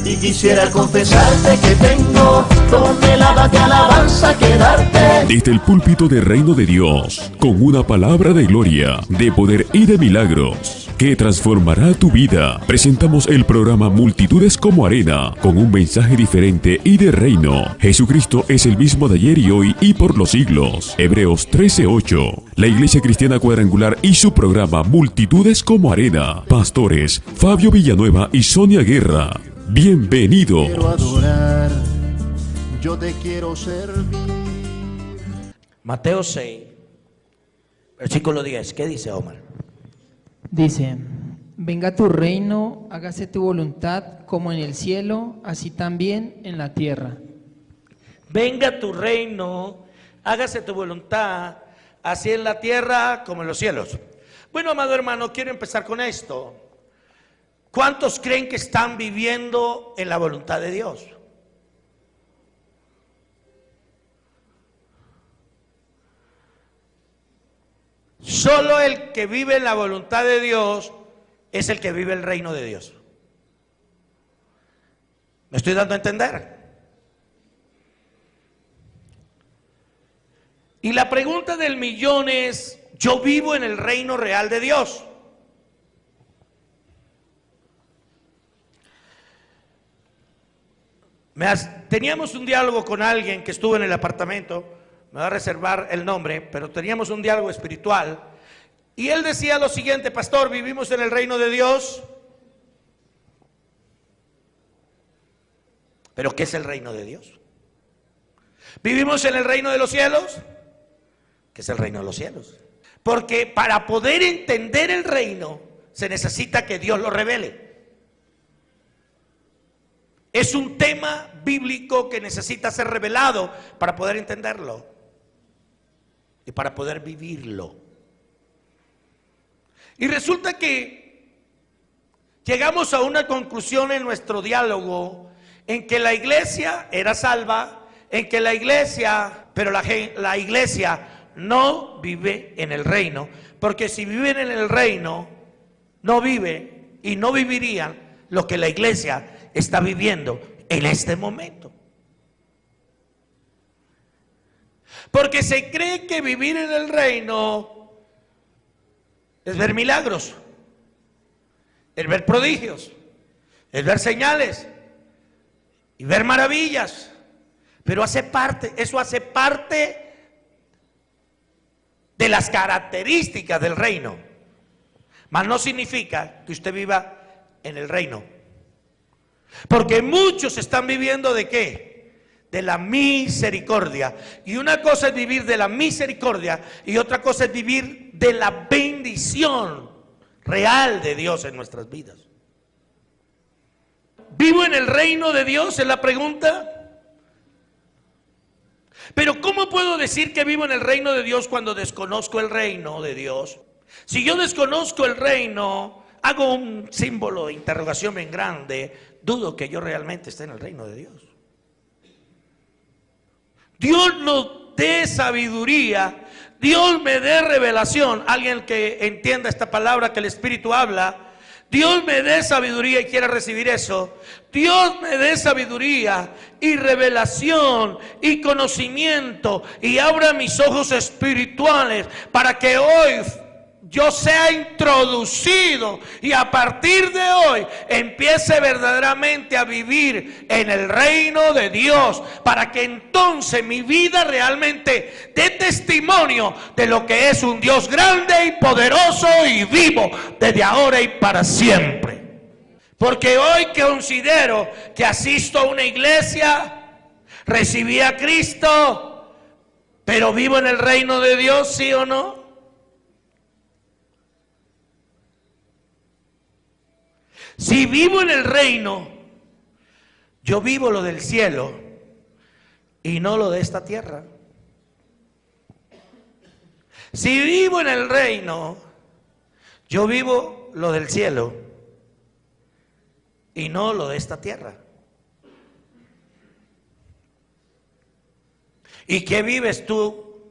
Y quisiera confesarte que tengo toneladas de alabanza que darte. Desde el púlpito de Reino de Dios, con una palabra de gloria, de poder y de milagros, que transformará tu vida, presentamos el programa Multitudes como Arena, con un mensaje diferente y de reino. Jesucristo es el mismo de ayer y hoy y por los siglos. Hebreos 13:8. La Iglesia Cristiana Cuadrangular y su programa Multitudes como Arena. Pastores Fabio Villanueva y Sonia Guerra. Bienvenido. Quiero adorar, yo te quiero servir. Mateo 6, versículo 10. ¿Qué dice, Omar? Dice: venga tu reino, hágase tu voluntad como en el cielo, así también en la tierra. Venga tu reino, hágase tu voluntad, así en la tierra como en los cielos. Bueno, amado hermano, quiero empezar con esto. ¿Cuántos creen que están viviendo en la voluntad de Dios? Solo el que vive en la voluntad de Dios es el que vive el reino de Dios. ¿Me estoy dando a entender? Y la pregunta del millón es: ¿yo vivo en el reino real de Dios? Teníamos un diálogo con alguien que estuvo en el apartamento, me va a reservar el nombre, pero teníamos un diálogo espiritual, y él decía lo siguiente: pastor, ¿vivimos en el reino de Dios? ¿Pero qué es el reino de Dios? ¿Vivimos en el reino de los cielos? ¿Qué es el reino de los cielos? Porque para poder entender el reino se necesita que Dios lo revele. Es un tema bíblico que necesita ser revelado para poder entenderlo y para poder vivirlo. Y resulta que llegamos a una conclusión en nuestro diálogo en que la iglesia era salva, en que la iglesia, pero la iglesia no vive en el reino, porque si viven en el reino, no vive y no vivirían lo que la iglesia está viviendo en este momento. Porque se cree que vivir en el reino es ver milagros, es ver prodigios, es ver señales y ver maravillas. Pero eso hace parte de las características del reino, mas no significa que usted viva en el reino. Porque muchos están viviendo ¿de qué? De la misericordia. Y una cosa es vivir de la misericordia y otra cosa es vivir de la bendición real de Dios en nuestras vidas. ¿Vivo en el reino de Dios? Es la pregunta. Pero ¿cómo puedo decir que vivo en el reino de Dios cuando desconozco el reino de Dios? Si yo desconozco el reino, hago un símbolo de interrogación bien grande, dudo que yo realmente esté en el reino de Dios. Dios nos dé sabiduría, Dios me dé revelación. Alguien que entienda esta palabra que el Espíritu habla, Dios me dé sabiduría y quiera recibir eso. Dios me dé sabiduría y revelación y conocimiento y abra mis ojos espirituales para que hoy yo sea introducido y a partir de hoy empiece verdaderamente a vivir en el reino de Dios, para que entonces mi vida realmente dé testimonio de lo que es un Dios grande y poderoso y vivo desde ahora y para siempre. Porque hoy considero que asisto a una iglesia, recibí a Cristo, pero vivo en el reino de Dios, ¿sí o no? Si vivo en el reino, yo vivo lo del cielo y no lo de esta tierra. Si vivo en el reino, yo vivo lo del cielo y no lo de esta tierra. ¿Y qué vives tú?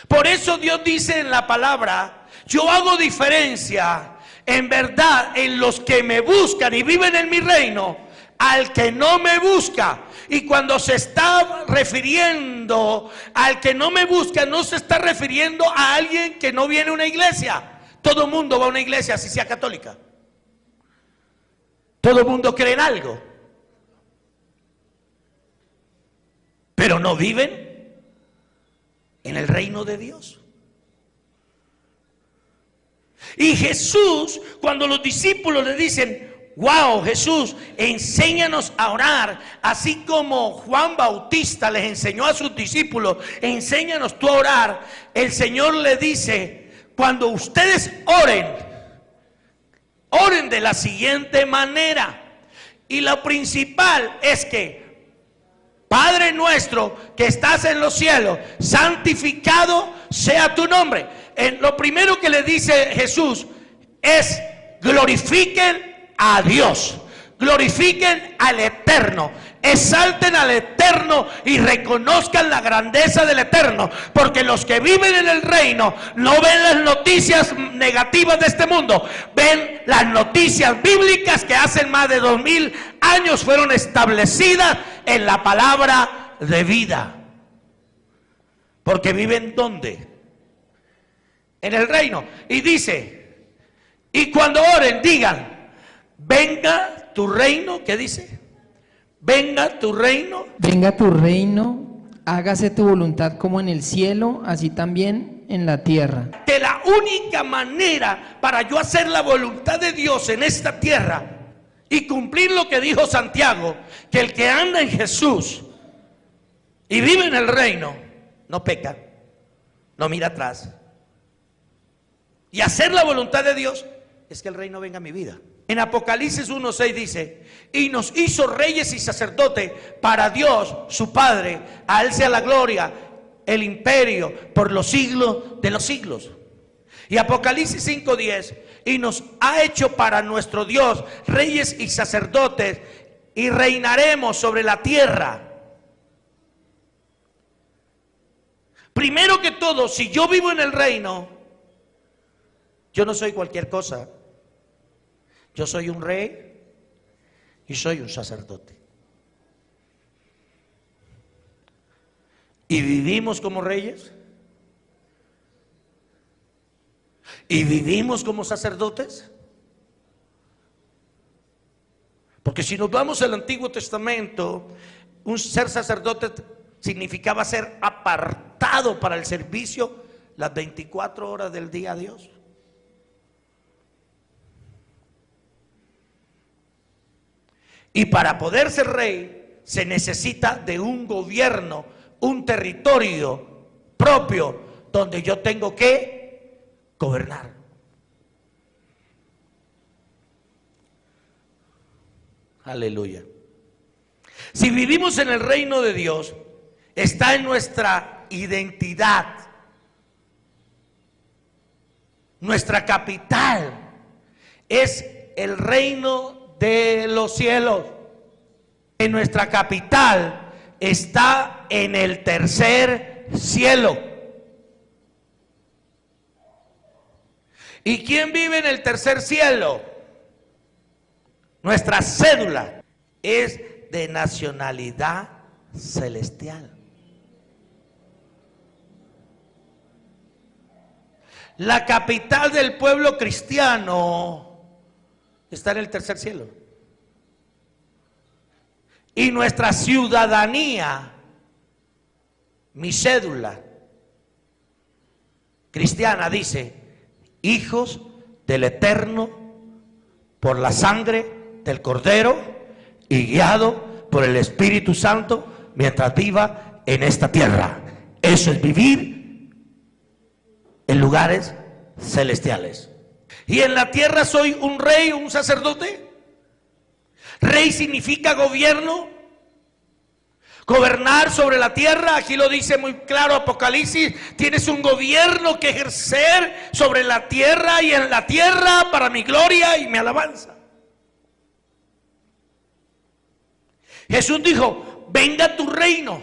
Por eso Dios dice en la palabra: yo hago diferencia en verdad en los que me buscan y viven en mi reino al que no me busca. Y cuando se está refiriendo al que no me busca, no se está refiriendo a alguien que no viene a una iglesia. Todo el mundo va a una iglesia, así sea católica. Todo el mundo cree en algo, pero no viven en el reino de Dios. Y Jesús, cuando los discípulos le dicen: wow, Jesús, enséñanos a orar, así como Juan Bautista les enseñó a sus discípulos, enséñanos tú a orar. El Señor le dice: cuando ustedes oren, oren de la siguiente manera. Y lo principal es que: Padre nuestro que estás en los cielos, santificado sea tu nombre. Lo primero que le dice Jesús es: glorifiquen a Dios, glorifiquen al Eterno, exalten al Eterno y reconozcan la grandeza del Eterno, porque los que viven en el reino no ven las noticias negativas de este mundo, ven las noticias bíblicas que hace más de 2000 años fueron establecidas en la palabra de vida. Porque viven ¿dónde? En el reino. Y dice: y cuando oren digan: venga tu reino. ¿Qué dice? Venga tu reino. Venga tu reino, hágase tu voluntad como en el cielo, así también en la tierra. Que la única manera para yo hacer la voluntad de Dios en esta tierra y cumplir lo que dijo Santiago, que el que anda en Jesús y vive en el reino no peca, no mira atrás, y hacer la voluntad de Dios, es que el reino venga a mi vida. En Apocalipsis 1:6 dice: y nos hizo reyes y sacerdotes para Dios su Padre, a Él sea la gloria, el imperio por los siglos de los siglos. Y Apocalipsis 5:10: y nos ha hecho para nuestro Dios reyes y sacerdotes, y reinaremos sobre la tierra. Primero que todo, si yo vivo en el reino, yo no soy cualquier cosa. Yo soy un rey y soy un sacerdote. Y vivimos como reyes. Y vivimos como sacerdotes. Porque si nos vamos al Antiguo Testamento, un ser sacerdote significaba ser apartado para el servicio las 24 horas del día a Dios. Y para poder ser rey se necesita de un gobierno, un territorio propio donde yo tengo que gobernar. Aleluya. Si vivimos en el reino de Dios, está en nuestra identidad. Nuestra capital es el reino de los cielos. En nuestra capital está en el tercer cielo. ¿Y quién vive en el tercer cielo? Nuestra cédula es de nacionalidad celestial. La capital del pueblo cristiano está en el tercer cielo. Y nuestra ciudadanía, mi cédula cristiana dice: hijos del Eterno por la sangre del Cordero y guiado por el Espíritu Santo mientras viva en esta tierra. Eso es vivir en lugares celestiales. Y en la tierra soy un rey, un sacerdote. Rey significa gobierno, gobernar sobre la tierra. Aquí lo dice muy claro Apocalipsis: tienes un gobierno que ejercer sobre la tierra y en la tierra para mi gloria y mi alabanza. Jesús dijo: venga tu reino.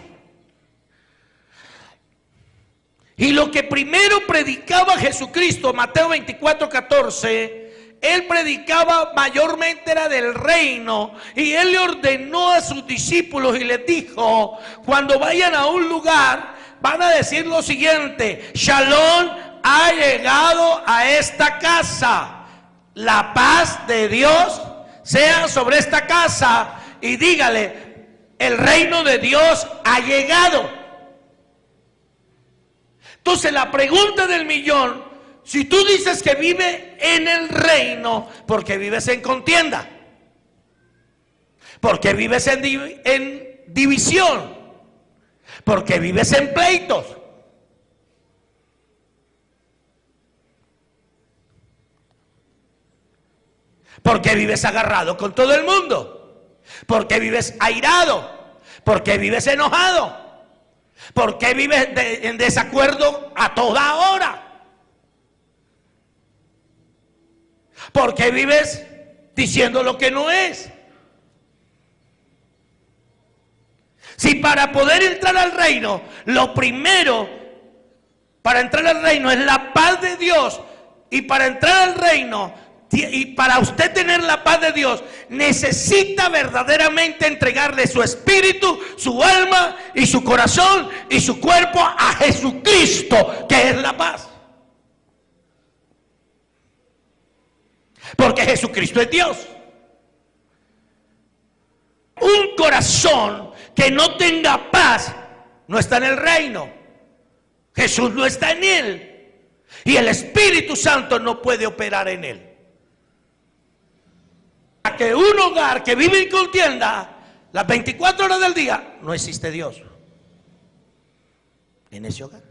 Y lo que primero predicaba Jesucristo, Mateo 24:14, él predicaba mayormente era del reino, y él le ordenó a sus discípulos y les dijo: cuando vayan a un lugar van a decir lo siguiente: Shalom ha llegado a esta casa, la paz de Dios sea sobre esta casa, y dígale: el reino de Dios ha llegado. Entonces la pregunta del millón: si tú dices que vive en el reino, ¿por qué vives en contienda? ¿Por qué vives en división? ¿Por qué vives en pleitos? ¿Por qué vives agarrado con todo el mundo? ¿Por qué vives airado? ¿Por qué vives enojado? ¿Por qué vives en desacuerdo a toda hora? ¿Por qué vives diciendo lo que no es? Si para poder entrar al reino, lo primero para entrar al reino es la paz de Dios, y para entrar al reino y para usted tener la paz de Dios, necesita verdaderamente entregarle su espíritu, su alma y su corazón y su cuerpo a Jesucristo, que es la paz. Porque Jesucristo es Dios. Un corazón que no tenga paz no está en el reino. Jesús no está en él, y el Espíritu Santo no puede operar en él. A que un hogar que vive en contienda las 24 horas del día, no existe Dios en ese hogar.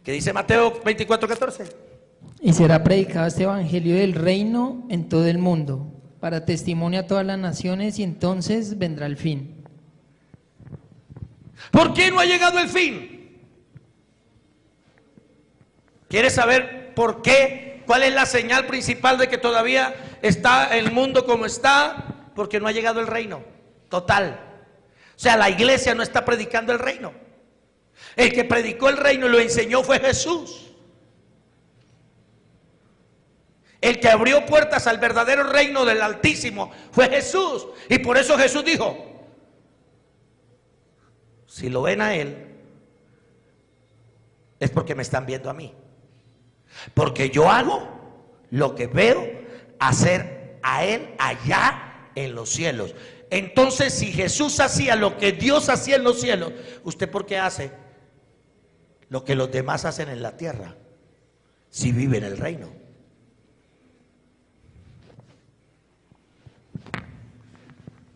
¿Qué dice Mateo 24:14? Y será predicado este evangelio del reino en todo el mundo, para testimonio a todas las naciones, y entonces vendrá el fin. ¿Por qué no ha llegado el fin? ¿Quieres saber por qué? ¿Cuál es la señal principal de que todavía está el mundo como está? Porque no ha llegado el reino total. O sea, la iglesia no está predicando el reino. El que predicó el reino y lo enseñó fue Jesús. El que abrió puertas al verdadero reino del Altísimo fue Jesús. Y por eso Jesús dijo: si lo ven a él, es porque me están viendo a mí. Porque yo hago lo que veo hacer a él allá en los cielos. Entonces, si Jesús hacía lo que Dios hacía en los cielos, ¿usted por qué hace lo que los demás hacen en la tierra? Si vive en el reino.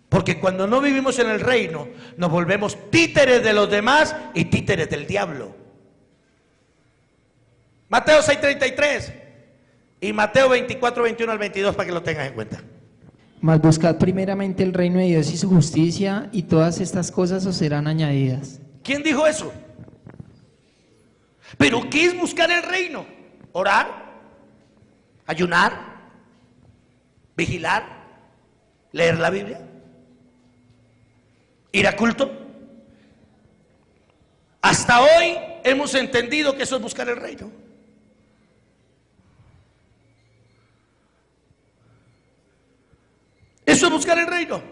Porque cuando no vivimos en el reino, nos volvemos títeres de los demás y títeres del diablo. Mateo 6:33 y Mateo 24:21 al 22, para que lo tengas en cuenta. Mas buscad primeramente el reino de Dios y su justicia, y todas estas cosas os serán añadidas. ¿Quién dijo eso? ¿Pero qué es buscar el reino? ¿Orar? ¿Ayunar? ¿Vigilar? ¿Leer la Biblia? ¿Ir a culto? Hasta hoy hemos entendido que eso es buscar el reino. Eso es buscar el reino.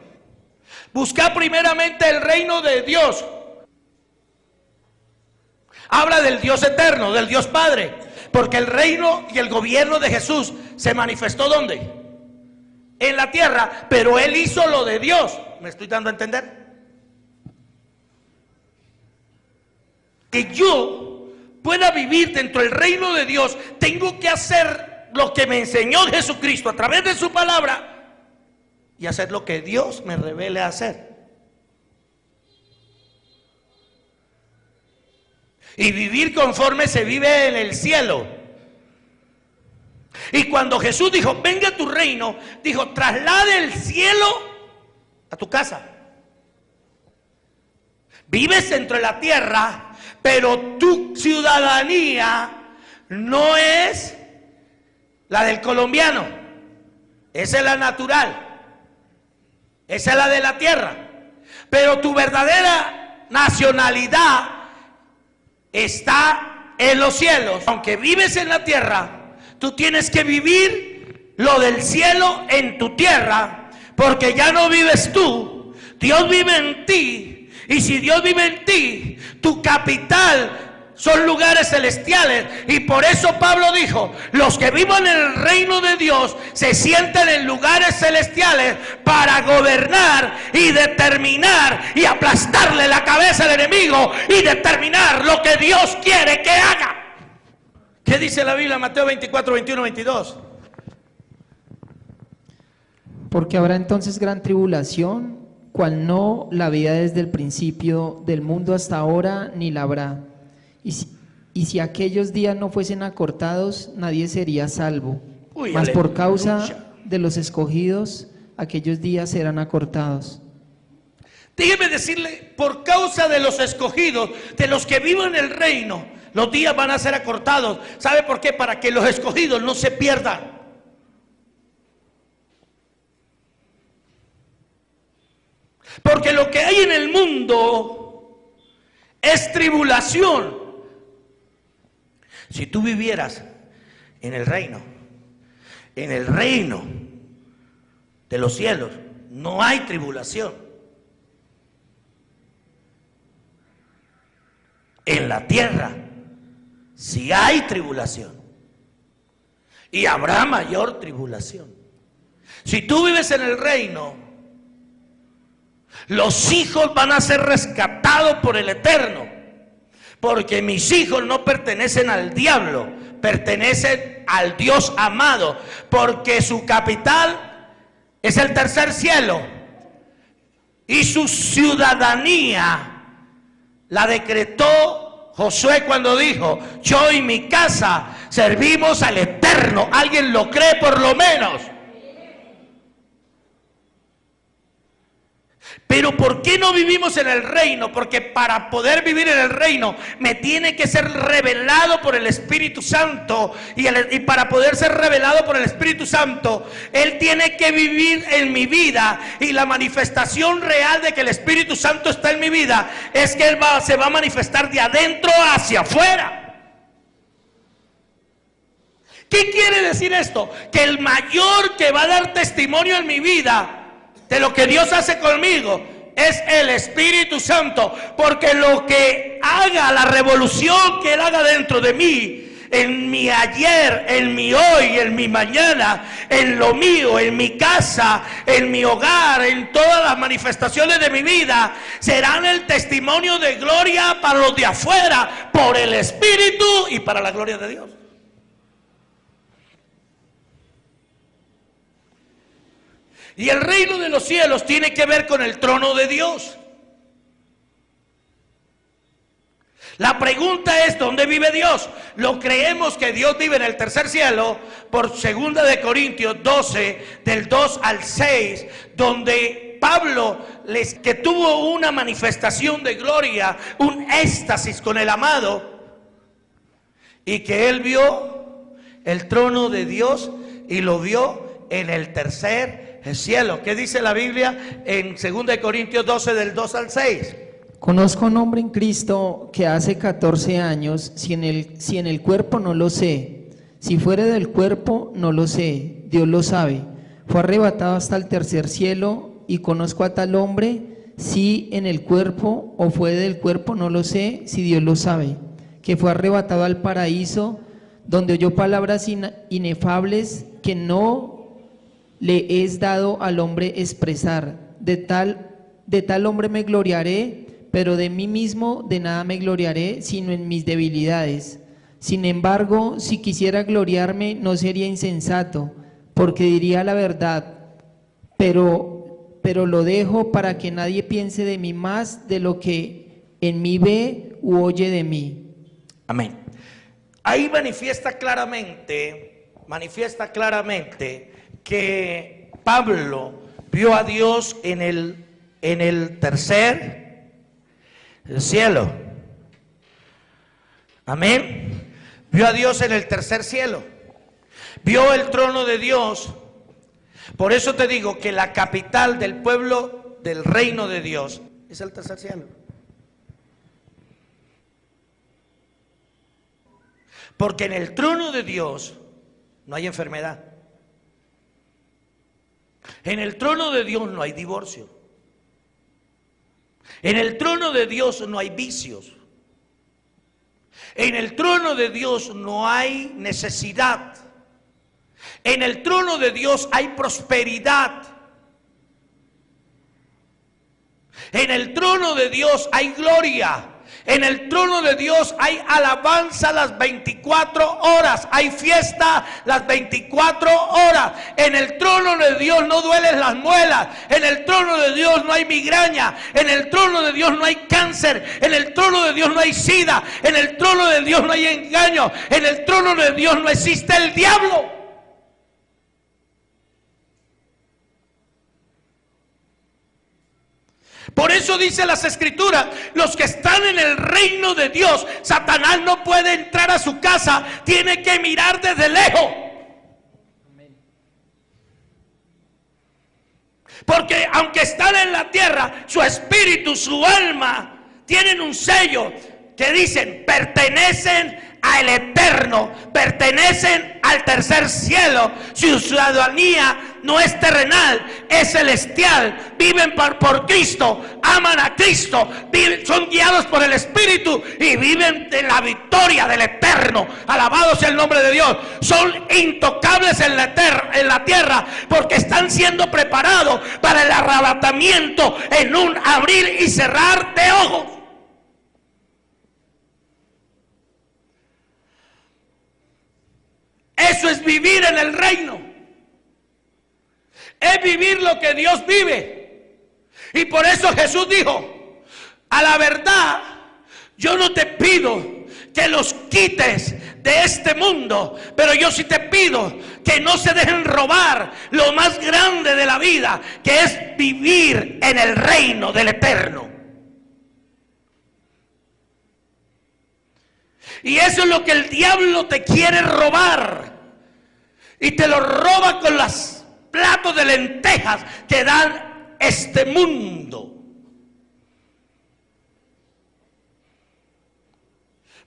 Buscar primeramente el reino de Dios. Habla del Dios eterno, del Dios Padre. Porque el reino y el gobierno de Jesús se manifestó ¿dónde? En la tierra. Pero Él hizo lo de Dios. ¿Me estoy dando a entender? Que yo pueda vivir dentro del reino de Dios, tengo que hacer lo que me enseñó Jesucristo a través de su palabra, y hacer lo que Dios me revele a hacer. Y vivir conforme se vive en el cielo. Y cuando Jesús dijo: venga tu reino, dijo: traslade el cielo a tu casa. Vives dentro de la tierra, pero tu ciudadanía no es la del colombiano. Esa es la natural. Esa es la de la tierra. Pero tu verdadera nacionalidad está en los cielos. Aunque vives en la tierra, tú tienes que vivir lo del cielo en tu tierra, porque ya no vives tú, Dios vive en ti. Y si Dios vive en ti, tu capital son lugares celestiales. Y por eso Pablo dijo: los que vivan en el reino de Dios se sienten en lugares celestiales para gobernar y determinar y aplastarle la cabeza al enemigo y determinar lo que Dios quiere que haga. ¿Qué dice la Biblia? Mateo 24, 21, 22. Porque habrá entonces gran tribulación, cual no la había desde el principio del mundo hasta ahora, ni la habrá. Y si aquellos días no fuesen acortados, nadie sería salvo. Mas por causa de los escogidos, aquellos días serán acortados. Déjeme decirle, por causa de los escogidos, de los que viven en el reino, los días van a ser acortados. ¿Sabe por qué? Para que los escogidos no se pierdan. Porque lo que hay en el mundo es tribulación. Si tú vivieras en el reino de los cielos, no hay tribulación. En la tierra sí hay tribulación, y habrá mayor tribulación. Si tú vives en el reino, los hijos van a ser rescatados por el Eterno. Porque mis hijos no pertenecen al diablo, pertenecen al Dios amado. Porque su capital es el tercer cielo. Y su ciudadanía la decretó Josué cuando dijo: yo y mi casa servimos al Eterno. ¿Alguien lo cree por lo menos? Pero ¿por qué no vivimos en el reino? Porque para poder vivir en el reino me tiene que ser revelado por el Espíritu Santo. Y para poder ser revelado por el Espíritu Santo, Él tiene que vivir en mi vida. Y la manifestación real de que el Espíritu Santo está en mi vida es que Él se va a manifestar de adentro hacia afuera. ¿Qué quiere decir esto? Que el mayor que va a dar testimonio en mi vida de lo que Dios hace conmigo es el Espíritu Santo. Porque lo que haga, la revolución que Él haga dentro de mí, en mi ayer, en mi hoy, en mi mañana, en lo mío, en mi casa, en mi hogar, en todas las manifestaciones de mi vida, serán el testimonio de gloria para los de afuera, por el Espíritu y para la gloria de Dios. Y el reino de los cielos tiene que ver con el trono de Dios. La pregunta es: ¿dónde vive Dios? Lo creemos que Dios vive en el tercer cielo por 2 de Corintios 12, del 2 al 6, donde Pablo, que tuvo una manifestación de gloria, un éxtasis con el amado, y que él vio el trono de Dios y lo vio en el tercer cielo. ¿Qué dice la Biblia en 2 Corintios 12, del 2 al 6? Conozco un hombre en Cristo que hace 14 años, si en el cuerpo no lo sé, si fuera del cuerpo no lo sé, Dios lo sabe, fue arrebatado hasta el tercer cielo, y conozco a tal hombre, si en el cuerpo o fue del cuerpo no lo sé, si Dios lo sabe, que fue arrebatado al paraíso, donde oyó palabras inefables que no le es dado al hombre expresar. De tal hombre me gloriaré, pero de mí mismo de nada me gloriaré, sino en mis debilidades. Sin embargo, si quisiera gloriarme, no sería insensato, porque diría la verdad, pero lo dejo para que nadie piense de mí más de lo que en mí ve u oye de mí. Amén. Ahí manifiesta claramente que Pablo vio a Dios en el tercer cielo. Amén. Vio a Dios en el tercer cielo. Vio el trono de Dios. Por eso te digo que la capital del pueblo del reino de Dios es el tercer cielo. Porque en el trono de Dios no hay enfermedad. En el trono de Dios no hay divorcio. En el trono de Dios no hay vicios. En el trono de Dios no hay necesidad. En el trono de Dios hay prosperidad. En el trono de Dios hay gloria. En el trono de Dios hay alabanza las 24 horas. Hay fiesta las 24 horas. En el trono de Dios no duelen las muelas. En el trono de Dios no hay migraña. En el trono de Dios no hay cáncer. En el trono de Dios no hay sida. En el trono de Dios no hay engaño. En el trono de Dios no existe el diablo. Por eso dice las Escrituras, los que están en el reino de Dios, Satanás no puede entrar a su casa, tiene que mirar desde lejos. Porque aunque están en la tierra, su espíritu, su alma, tienen un sello que dicen, pertenecen al eterno, pertenecen al tercer cielo. Su ciudadanía no es terrenal, es celestial. Viven por Cristo, aman a Cristo, son guiados por el Espíritu y viven en la victoria del eterno. Alabado sea el nombre de Dios. Son intocables en la tierra porque están siendo preparados para el arrebatamiento en un abrir y cerrar de ojos. Eso es vivir en el reino. Es vivir lo que Dios vive. Y por eso Jesús dijo, a la verdad, yo no te pido que los quites de este mundo, pero yo sí te pido que no se dejen robar lo más grande de la vida, que es vivir en el reino del eterno. Y eso es lo que el diablo te quiere robar. Y te lo roba con los platos de lentejas que dan este mundo.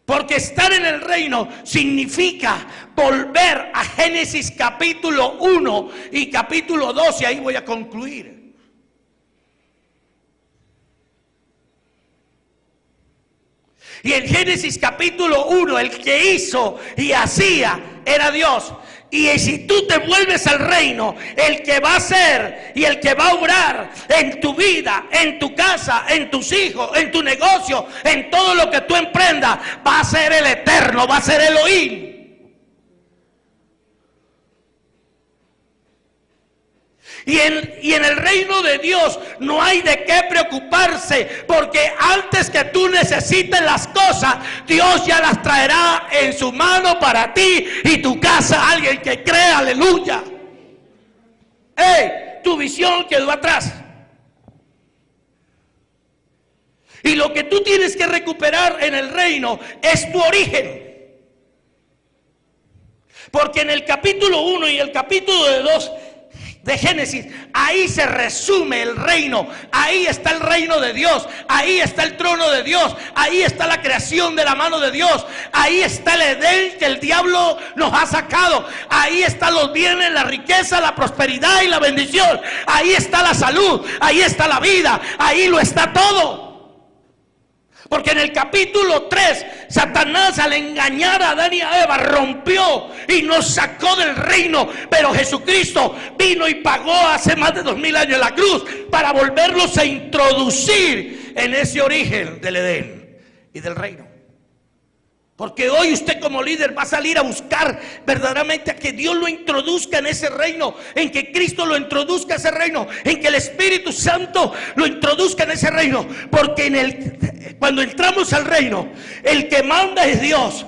Porque estar en el reino significa volver a Génesis capítulo 1 y capítulo 2, y ahí voy a concluir. Y en Génesis capítulo 1, el que hizo y hacía era Dios. Y si tú te vuelves al reino, el que va a hacer y el que va a obrar en tu vida, en tu casa, en tus hijos, en tu negocio, en todo lo que tú emprendas, va a ser el eterno, va a ser Elohim. Y en el reino de Dios no hay de qué preocuparse, porque antes que tú necesites las cosas, Dios ya las traerá en su mano para ti y tu casa. Alguien que cree, aleluya. Tu visión quedó atrás. Y lo que tú tienes que recuperar en el reino es tu origen. Porque en el capítulo 1 y el capítulo 2 de Génesis, ahí se resume el reino. Ahí está el reino de Dios, ahí está el trono de Dios, ahí está la creación de la mano de Dios, ahí está el Edén que el diablo nos ha sacado, ahí están los bienes, la riqueza, la prosperidad y la bendición, ahí está la salud, ahí está la vida, ahí lo está todo. Porque en el capítulo 3, Satanás, al engañar a Adán y a Eva, rompió y nos sacó del reino. Pero Jesucristo vino y pagó hace más de 2000 años en la cruz para volverlos a introducir en ese origen del Edén y del reino. Porque hoy usted como líder va a salir a buscar verdaderamente a que Dios lo introduzca en ese reino, en que Cristo lo introduzca en ese reino, en que el Espíritu Santo lo introduzca en ese reino. Porque cuando entramos al reino, el que manda es Dios.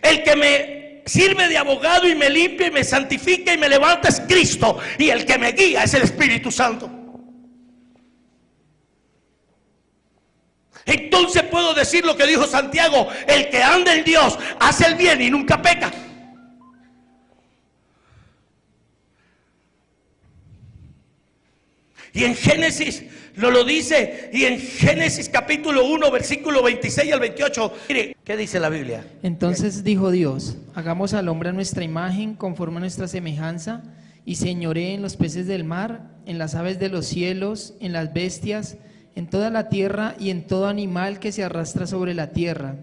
El que me sirve de abogado y me limpia y me santifica y me levanta es Cristo. Y el que me guía es el Espíritu Santo. Entonces puedo decir lo que dijo Santiago: el que anda en Dios hace el bien y nunca peca. Y en Génesis nos lo dice, y en Génesis capítulo 1, versículo 26 al 28, mire, ¿qué dice la Biblia? Entonces dijo Dios: hagamos al hombre a nuestra imagen, conforme a nuestra semejanza, y señoree en los peces del mar, en las aves de los cielos, en las bestias, en toda la tierra y en todo animal que se arrastra sobre la tierra.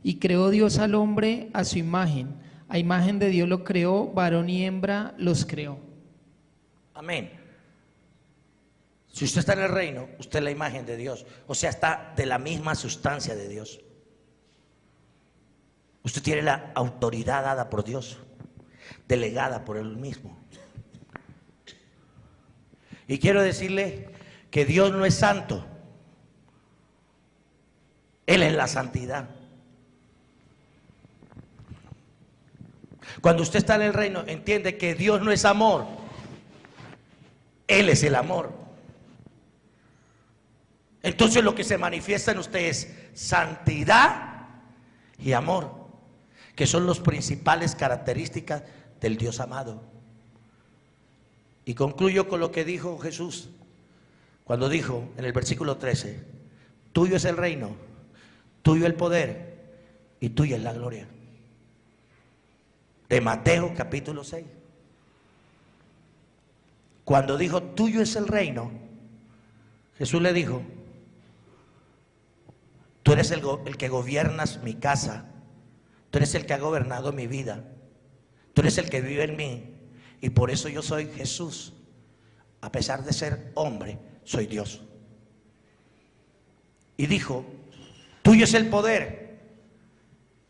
Y creó Dios al hombre a su imagen, a imagen de Dios lo creó, varón y hembra los creó. Amén. Si usted está en el reino, usted es la imagen de Dios, o sea, está de la misma sustancia de Dios. Usted tiene la autoridad dada por Dios, delegada por Él mismo. Y quiero decirle que Dios no es santo, Él es la santidad. Cuando usted está en el reino, entiende que Dios no es amor, Él es el amor. Entonces lo que se manifiesta en usted es santidad y amor, que son las principales características del Dios amado. Y concluyo con lo que dijo Jesús cuando dijo en el versículo 13: tuyo es el reino, tuyo el poder y tuya es la gloria. De Mateo capítulo 6. Cuando dijo tuyo es el reino, Jesús le dijo: tú eres el que gobiernas mi casa, tú eres el que ha gobernado mi vida, tú eres el que vive en mí, y por eso yo soy Jesús. A pesar de ser hombre, soy Dios. Y dijo: tuyo es el poder.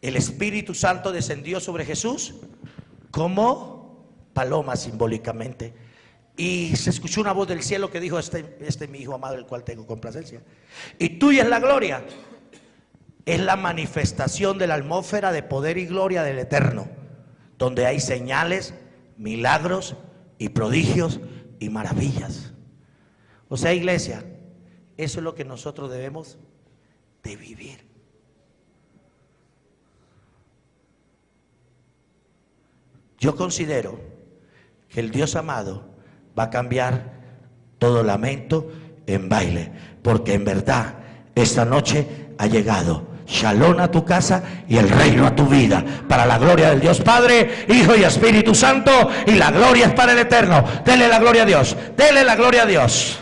El Espíritu Santo descendió sobre Jesús como paloma, simbólicamente. Y se escuchó una voz del cielo que dijo: este es mi Hijo amado, el cual tengo complacencia. Y tuya es la gloria. Es la manifestación de la atmósfera de poder y gloria del Eterno, donde hay señales, milagros y prodigios y maravillas. O sea, iglesia, eso es lo que nosotros debemos de vivir. Yo considero que el Dios amado va a cambiar todo lamento en baile, porque en verdad esta noche ha llegado Shalom a tu casa y el reino a tu vida, para la gloria del Dios Padre, Hijo y Espíritu Santo, y la gloria es para el Eterno. Dele la gloria a Dios, dele la gloria a Dios.